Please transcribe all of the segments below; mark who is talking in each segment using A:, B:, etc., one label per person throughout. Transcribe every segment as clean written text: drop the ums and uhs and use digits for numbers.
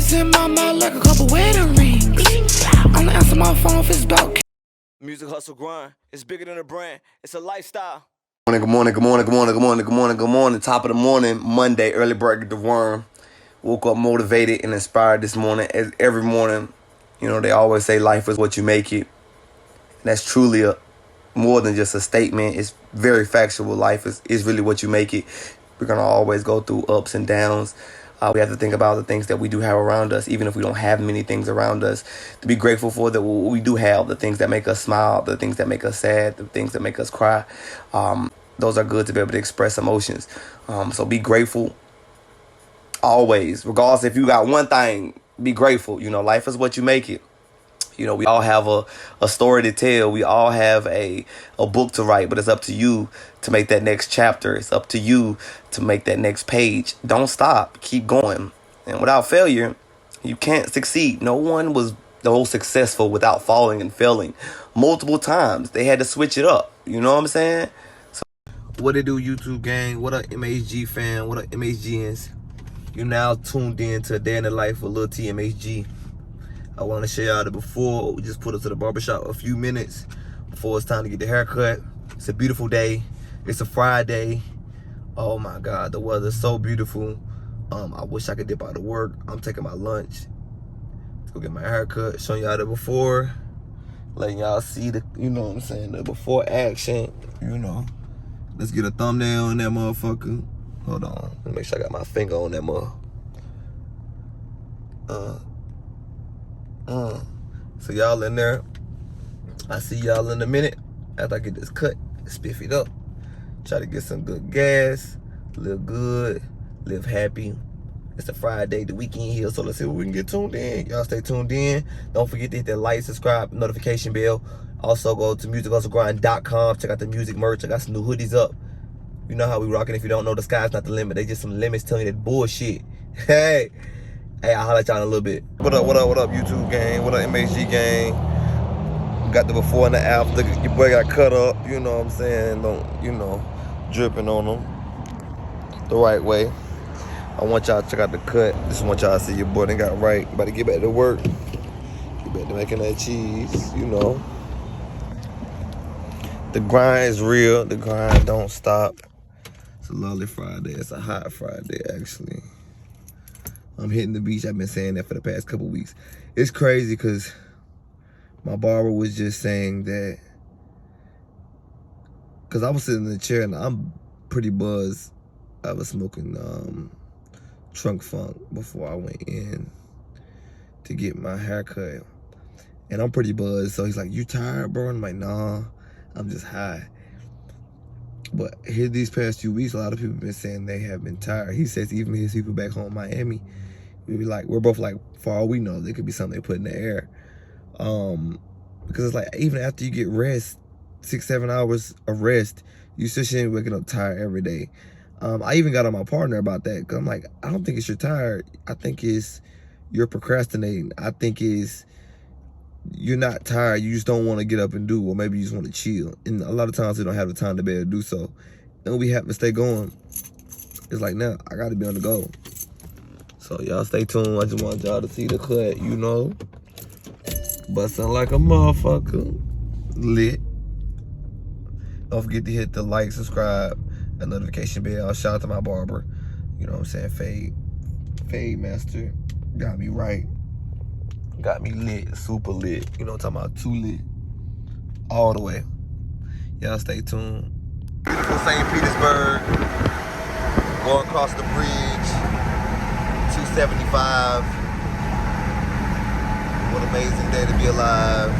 A: diamonds in my mouth like a couple wedding rings. I'ma answer my phone if it's dark.
B: Music hustle grind. It's bigger than a brand. It's a lifestyle.
C: Good morning, good morning, good morning, good morning, good morning, good morning. Top of the morning, Monday, early break the worm. Woke up motivated and inspired this morning. As every morning, you know, they always say life is what you make it. And that's truly more than just a statement. It's very factual. Life is really what you make it. We're going to always go through ups and downs. We have to think about the things that we do have around us, even if we don't have many things around us, to be grateful for that what we do have, the things that make us smile, the things that make us sad, the things that make us cry. Those are good to be able to express emotions. So be grateful always, regardless if you got one thing, be grateful. You know, life is what you make it. You know, we all have a story to tell. We all have a book to write, but it's up to you to make that next chapter. It's up to you to make that next page. Don't stop. Keep going. And without failure, you can't succeed. No one was the most successful without falling and failing multiple times. They had to switch it up. You know what I'm saying? So, what it do, YouTube gang? What up, MHG fan? What up, MHGans? You're now tuned in to a day in the life of LilTMHG. I want to show y'all that before we just put up to the barbershop a few minutes before it's time to get the haircut. It's a beautiful day. It's a Friday. Oh my God, the weather's so beautiful. I wish I could dip out of work. I'm taking my lunch to go get my haircut. Showing y'all the before, letting y'all see the, you know what I'm saying, the before action. You know, let's get a thumbnail on that motherfucker. Hold on, let me make sure I got my finger on that mother. So y'all in there. I see y'all in a minute. After I get this cut, spiff it up. Try to get some good gas. Live good. Live happy. It's a Friday, the weekend here, so let's see what we can get tuned in. Y'all stay tuned in. Don't forget to hit that like, subscribe, notification bell. Also go to musichustlegrind.com. Check out the music merch. I got some new hoodies up. You know how we rocking. If you don't know, the sky's not the limit. They just some limits telling you that bullshit. Hey, I'll holler at y'all in a little bit. What up, YouTube gang? What up, MHG gang? Got the before and the after. Your boy got cut up, you know what I'm saying? Don't, you know, dripping on them the right way. I want y'all to check out the cut. Just want y'all to see your boy done got right. About to get back to work. Get back to making that cheese, you know. The grind is real. The grind don't stop. It's a lovely Friday. It's a hot Friday, actually. I'm hitting the beach. I've been saying that for the past couple weeks. It's crazy because my barber was just saying that, because I was sitting in the chair and I'm pretty buzzed. I was smoking trunk funk before I went in to get my haircut. And I'm pretty buzzed. So he's like, "You tired, bro?" And I'm like, "Nah, I'm just high." But here these past few weeks, a lot of people have been saying they have been tired. He says even his people back home in Miami, we're both like, for all we know, there could be something they put in the air. Because it's like, even after you get rest, 6-7 hours of rest, you still shouldn't be waking up tired every day. I even got on my partner about that, because I'm like, I don't think it's you're tired. I think it's you're procrastinating. I think it's you're not tired. You just don't want to get up and do, or maybe you just want to chill. And a lot of times we don't have the time to be able to do so. And we have to stay going. It's like, now I got to be on the go. So y'all stay tuned. I just want y'all to see the cut, you know. Bustin' like a motherfucker. Lit. Don't forget to hit the like, subscribe, and notification bell. Shout out to my barber. You know what I'm saying? Fade Master. Got me right. Got me lit. Super lit. You know what I'm talking about? Too lit. All the way. Y'all stay tuned. Beautiful St. Petersburg. Going across the bridge. 275. What an amazing day to be alive.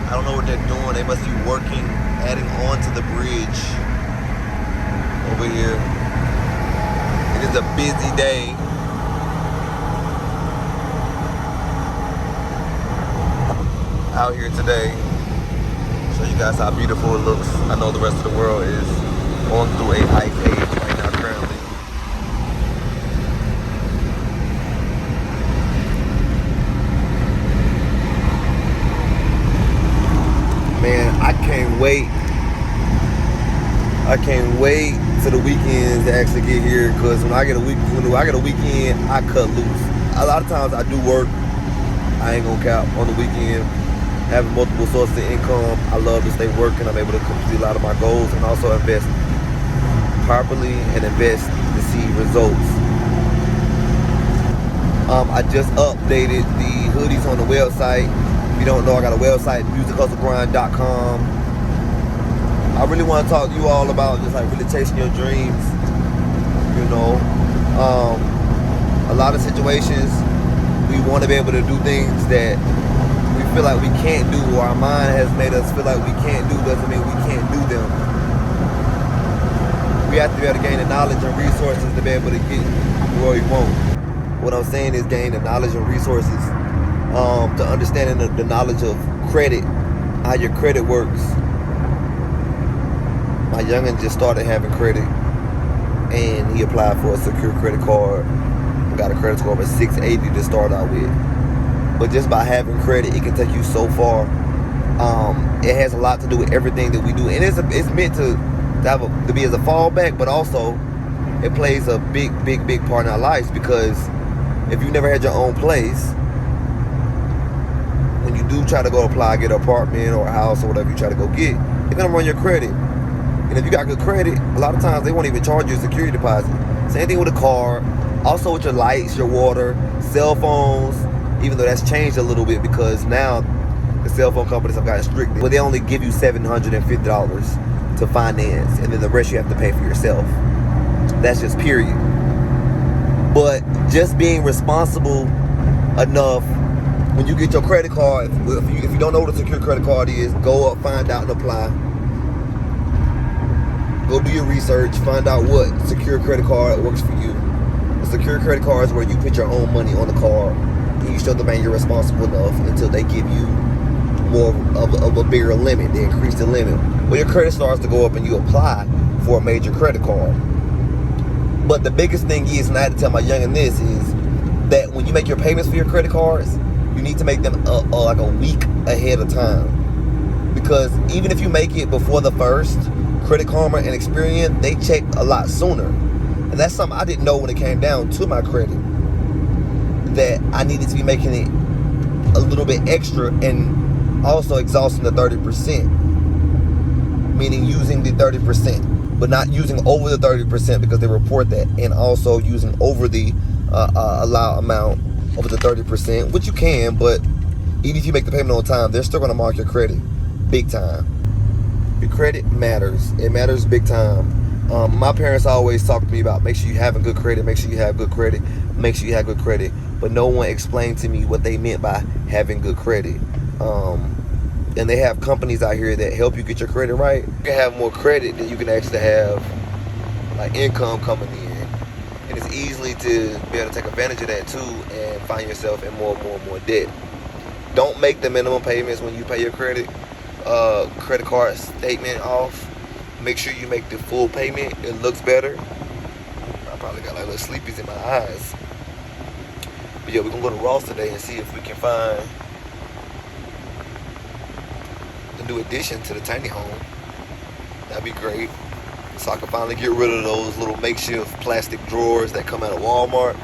C: I don't know what they're doing. They must be working, adding on to the bridge over here. It is a busy day. Out here today. Show you guys how beautiful it looks. I know the rest of the world is going through a ice age right now currently. Man, I can't wait to the weekends to actually get here, because when I get a weekend, I cut loose. A lot of times I do work. I ain't gonna cap on the weekend. Having multiple sources of income, I love to stay working. I'm able to complete a lot of my goals and also invest properly and invest to see results. I just updated the hoodies on the website. If you don't know, I got a website, musichustlegrind.com. I really want to talk to you all about just like really chasing your dreams. You know, a lot of situations we want to be able to do things that we feel like we can't do, or our mind has made us feel like we can't do, doesn't mean we can't do them. We have to be able to gain the knowledge and resources to be able to get where we want. What I'm saying is gain the knowledge and resources to understanding the knowledge of credit, how your credit works. My youngin just started having credit, and he applied for a secure credit card. Got a credit score of 680 to start out with. But just by having credit, it can take you so far. It has a lot to do with everything that we do, and it's meant to be as a fallback, but also it plays a big part in our lives, because if you never had your own place, when you do try to go apply, get an apartment or a house or whatever you try to go get, they're gonna run your credit. And if you got good credit, a lot of times they won't even charge you a security deposit. Same thing with a car, also with your lights, your water, cell phones, even though that's changed a little bit because now the cell phone companies have gotten strict. But they only give you $750 to finance, and then the rest you have to pay for yourself. That's just period. But just being responsible enough, when you get your credit card, if you don't know what a secure credit card is, go up, find out, and apply. Go do your research, find out what secure credit card works for you. A secure credit card is where you put your own money on the card, and you show the bank you're responsible enough until they give you more of a bigger limit. They increase the limit. When your credit starts to go up and you apply for a major credit card. But the biggest thing is, and I had to tell my youngin' this, is that when you make your payments for your credit cards, you need to make them like a week ahead of time. Because even if you make it before the first, Credit Karma and Experian, they check a lot sooner. And that's something I didn't know when it came down to my credit, that I needed to be making it a little bit extra and also exhausting the 30%, meaning using the 30%, but not using over the 30% because they report that, and also using over the allowed amount over the 30%, which you can, but even if you make the payment on time, they're still going to mark your credit big time. Your credit matters. It matters big time. My parents always talk to me about make sure you have a good credit, make sure you have good credit, make sure you have good credit. But no one explained to me what they meant by having good credit. And they have companies out here that help you get your credit right. You can have more credit than you can actually have like income coming in. And it's easily to be able to take advantage of that too and find yourself in more debt. Don't make the minimum payments when you pay your credit card statement off. Make sure you make the full payment. It looks better. I probably got like little sleepies in my eyes. But yeah, we're gonna go to Ross today and see if we can find the new addition to the tiny home. That'd be great. So I can finally get rid of those little makeshift plastic drawers that come out of Walmart.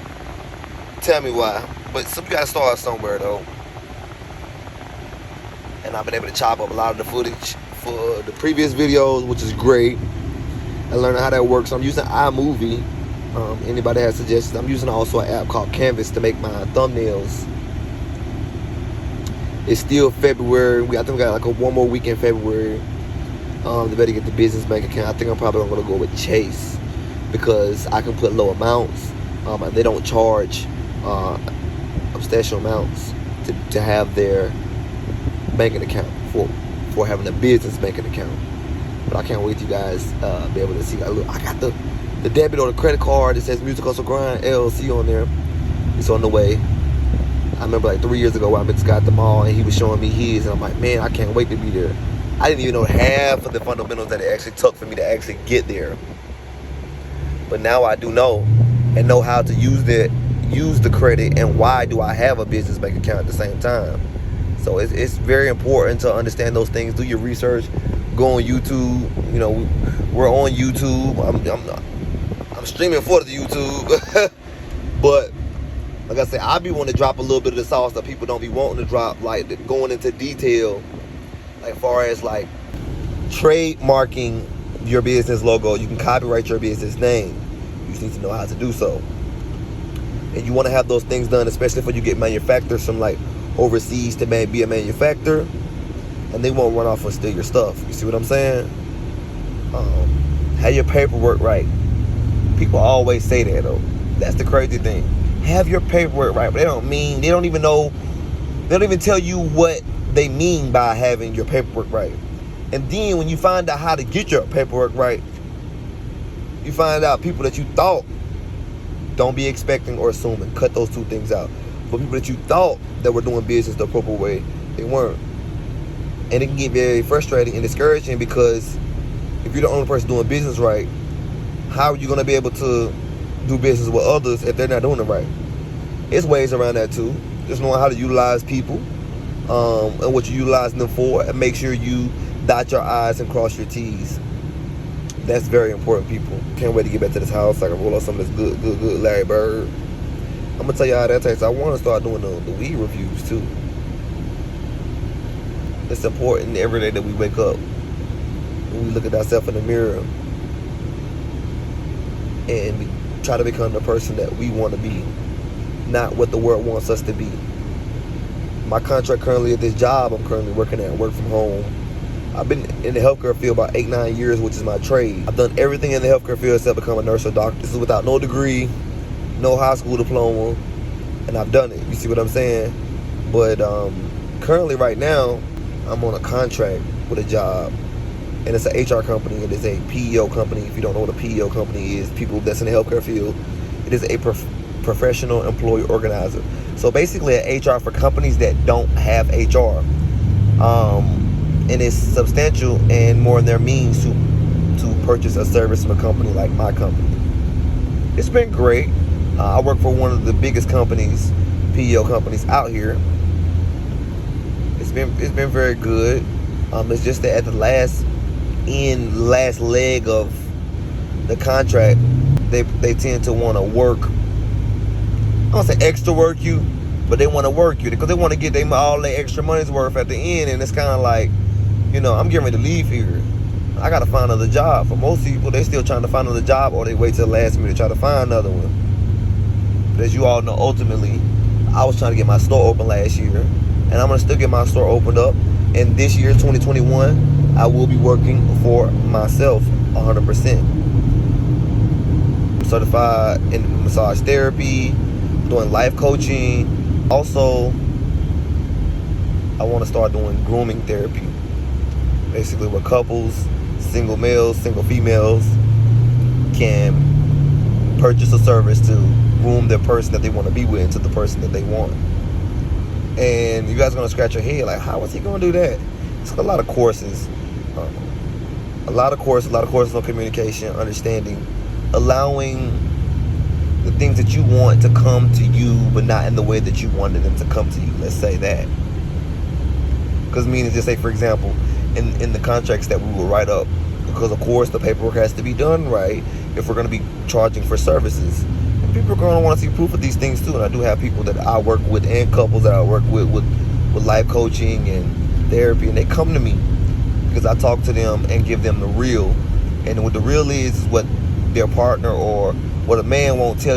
C: Tell me why. But you gotta start somewhere though. And I've been able to chop up a lot of the footage for the previous videos, which is great. I learned how that works. I'm using iMovie. Anybody has suggestions? I'm using also an app called Canvas to make my thumbnails. It's still February. I think we got like one more week in February. They better get the business bank account. I think I'm probably going to go with Chase because I can put low amounts. They don't charge substantial amounts to have their banking account for having a business banking account. But I can't wait till you guys be able to see. Look, I got the debit or the credit card that says Music Hustle Grind LLC on there. It's on the way. I remember like 3 years ago I met this guy at the mall and he was showing me his, and I'm like, man, I can't wait to be there. I didn't even know half of the fundamentals that it actually took for me to actually get there. But now I do know, and know how to use the credit, and why do I have a business bank account at the same time. So it's very important to understand those things. Do your research. go on YouTube. You know, we're on YouTube. I'm streaming for the YouTube. But like I said, I be wanting to drop a little bit of the sauce that people don't be wanting to drop, like going into detail, like far as like trademarking your business logo. You can copyright your business name. You just need to know how to do so. And you want to have those things done, especially if you get manufacturers from like overseas to be a manufacturer, and they won't run off and steal your stuff. You see what I'm saying? Have your paperwork right. People always say that though. That's the crazy thing. Have your paperwork right, but they don't even know, they don't even tell you what they mean by having your paperwork right. And then when you find out how to get your paperwork right, you find out people that you thought, don't be expecting or assuming. Cut those two things out. But people that you thought that were doing business the appropriate way, they weren't. And it can get very frustrating and discouraging, because if you're the only person doing business right, how are you going to be able to do business with others if they're not doing it right? There's ways around that too. Just knowing how to utilize people and what you're utilizing them for, and make sure you dot your I's and cross your T's. That's very important, people. Can't wait to get back to this house so I can roll up some of this good Larry Bird. I'm going to tell you how that tastes. I want to start doing the weed reviews too. It's important every day that we wake up, when we look at ourselves in the mirror, and we try to become the person that we want to be, not what the world wants us to be. My contract currently at this job I'm currently working at, work from home. I've been in the healthcare field about 8-9 years, which is my trade. I've done everything in the healthcare field except become a nurse or doctor. This is without no degree, no high school diploma, and I've done it. You see what I'm saying? But currently right now, I'm on a contract with a job, and it's an HR company. It is a PEO company. If you don't know what a PEO company is, people that's in the healthcare field, it is a professional employee organizer. So basically an HR for companies that don't have HR. And it's substantial and more in their means to purchase a service from a company like my company. It's been great. I work for one of the biggest companies, PEO companies out here. It's been very good. It's just that at the last leg of the contract, they tend to want to work. I don't say extra work you, but they want to work you because they want to get them all their extra money's worth at the end. And it's kind of like, you know, I'm getting ready to leave here. I got to find another job. For most people, they still trying to find another job, or they wait till the last minute to try to find another one. But as you all know, ultimately, I was trying to get my store open last year, and I'm going to still get my store opened up. And this year, 2021, I will be working for myself 100%. I'm certified in massage therapy, doing life coaching. Also, I want to start doing grooming therapy. Basically, where couples, single males, single females, can purchase a service to groom their person that they want to be with into the person that they want. And you guys are going to scratch your head like, how is he going to do that? It's a lot of courses. A lot of courses on communication, understanding, allowing the things that you want to come to you, but not in the way that you wanted them to come to you. Let's say that. Because meaning, just say, for example, in the contracts that we will write up, because of course the paperwork has to be done right if we're going to be charging for services. And people are going to want to see proof of these things too. And I do have people that I work with and couples that I work with life coaching and therapy, and they come to me because I talk to them and give them the real. And what the real is what their partner or what a man won't tell you.